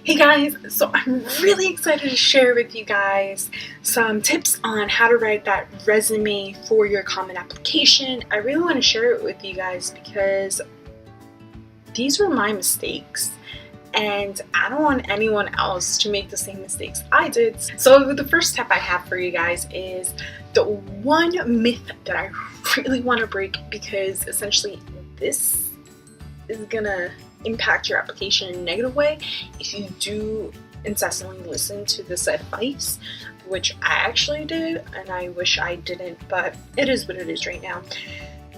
Hey guys, so I'm really excited to share with you guys some tips on how to write that resume for your common application. I really want to share it with you guys because these were my mistakes and I don't want anyone else to make the same mistakes I did. So the first step I have for you guys is the one myth that I really want to break, because essentially this is gonna impact your application in a negative way if you do incessantly listen to this advice, which I actually did and I wish I didn't, but it is what it is right now.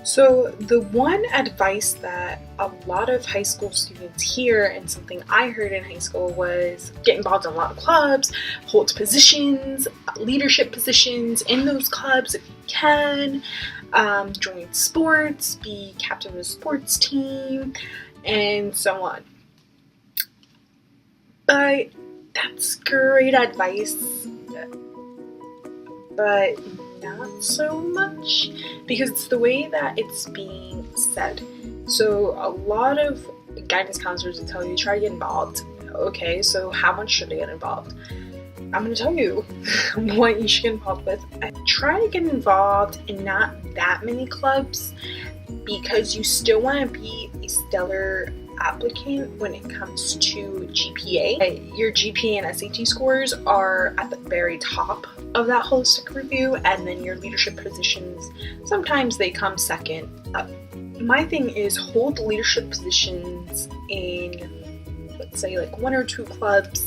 So the one advice that a lot of high school students hear, and something I heard in high school, was get involved in a lot of clubs, hold positions, leadership positions in those clubs if you can, join sports, be captain of a sports team, and so on. But that's great advice, but not so much, because it's the way that it's being said. So a lot of guidance counselors will tell you try to get involved. Okay, so how much should I get involved? I'm going to tell you what you should get involved with. Try to get involved in not that many clubs, because you still want to be a stellar applicant when it comes to GPA. Your GPA and SAT scores are at the very top of that holistic review, and then your leadership positions, sometimes they come second. My thing is hold leadership positions in, let's say, like 1 or 2 clubs,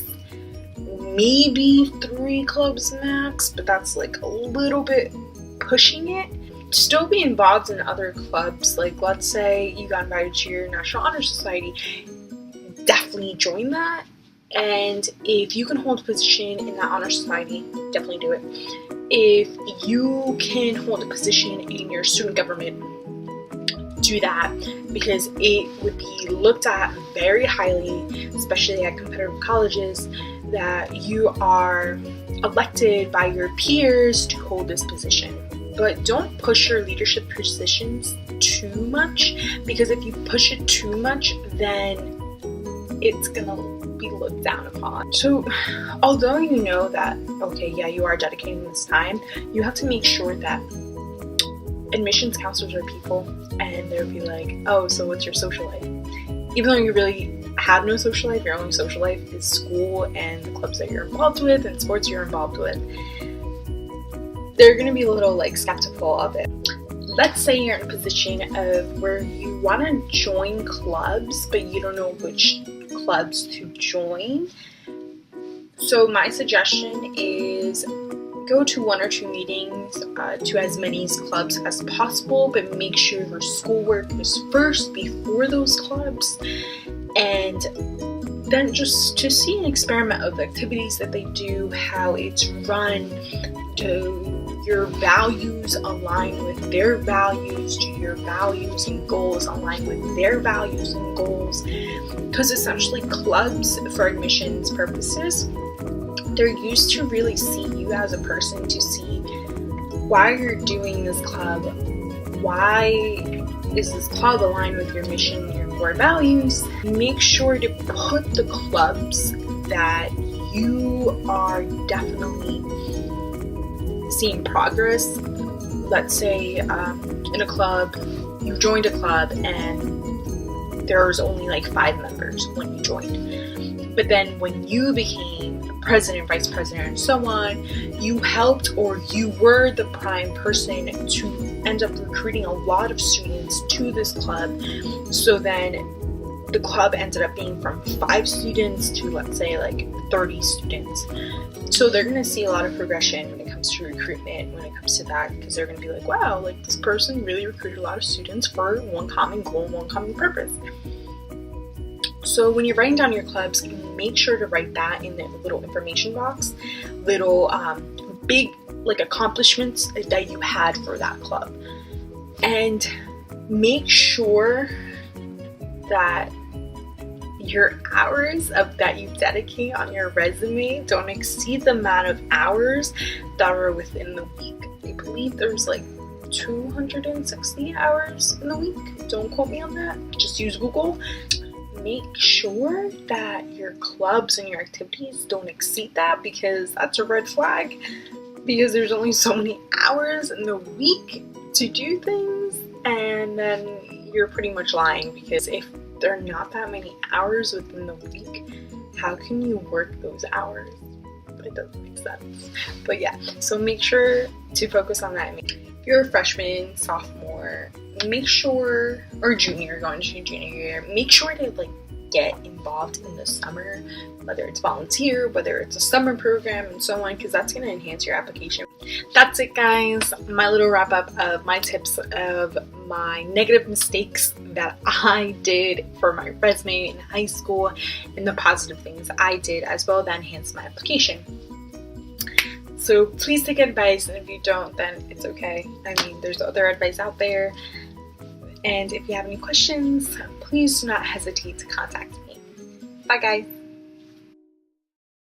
maybe 3 clubs max, but that's like a little bit pushing it. Still be involved in other clubs. Like, let's say you got invited to your National Honor Society, definitely join that. And if you can hold a position in that honor society, definitely do it. If you can hold a position in your student government, do that, because it would be looked at very highly, especially at competitive colleges, that you are elected by your peers to hold this position. But don't push your leadership positions too much, because if you push it too much, then it's gonna be looked down upon. So although you know that, okay, yeah, you are dedicating this time, you have to make sure that admissions counselors are people, and they'll be like, oh, so what's your social life? Even though you really have no social life, your only social life is school and the clubs that you're involved with and sports you're involved with, they're going to be a little skeptical of it. Let's say you're in a position of where you want to join clubs, but you don't know which clubs to join. So my suggestion is go to 1 or 2 meetings to as many clubs as possible, but make sure your schoolwork is first before those clubs, and then just to see an experiment of the activities that they do, how it's run. Do your values align with their values? Do your values and goals align with their values and goals? Because essentially clubs, for admissions purposes, they're used to really see you as a person, to see why you're doing this club, why is this club aligned with your mission, your core values. Make sure to put the clubs that you are definitely seeing progress. Let's say in a club, you joined a club and there's only 5 members when you joined. But then when you became president, vice president, and so on, you helped, or you were the prime person to end up recruiting a lot of students to this club. So then the club ended up being from 5 students to, let's say, 30 students. So they're going to see a lot of progression when it comes to recruitment, when it comes to that, because they're going to be like, wow, this person really recruited a lot of students for one common goal, one common purpose. So when you're writing down your clubs, make sure to write that in the little information box, little big accomplishments that you had for that club. And make sure that your hours that you dedicate on your resume don't exceed the amount of hours that are within the week. I believe there's 260 hours in the week. Don't quote me on that. Just use Google. make sure that your clubs and your activities don't exceed that, because that's a red flag, because there's only so many hours in the week to do things, and then you're pretty much lying, because if there are not that many hours within the week, how can you work those hours? It doesn't make sense. But yeah, so make sure to focus on that. If you're a freshman, sophomore, make sure, or junior, going to junior year, make sure to get involved in the summer, whether it's volunteer, whether it's a summer program, and so on, because that's going to enhance your application. That's it, guys. My little wrap up of my tips of my negative mistakes that I did for my resume in high school, and the positive things I did as well that enhanced my application. So please take advice, and if you don't, then it's okay. I mean, there's other advice out there. And if you have any questions, please do not hesitate to contact me. Bye, guys.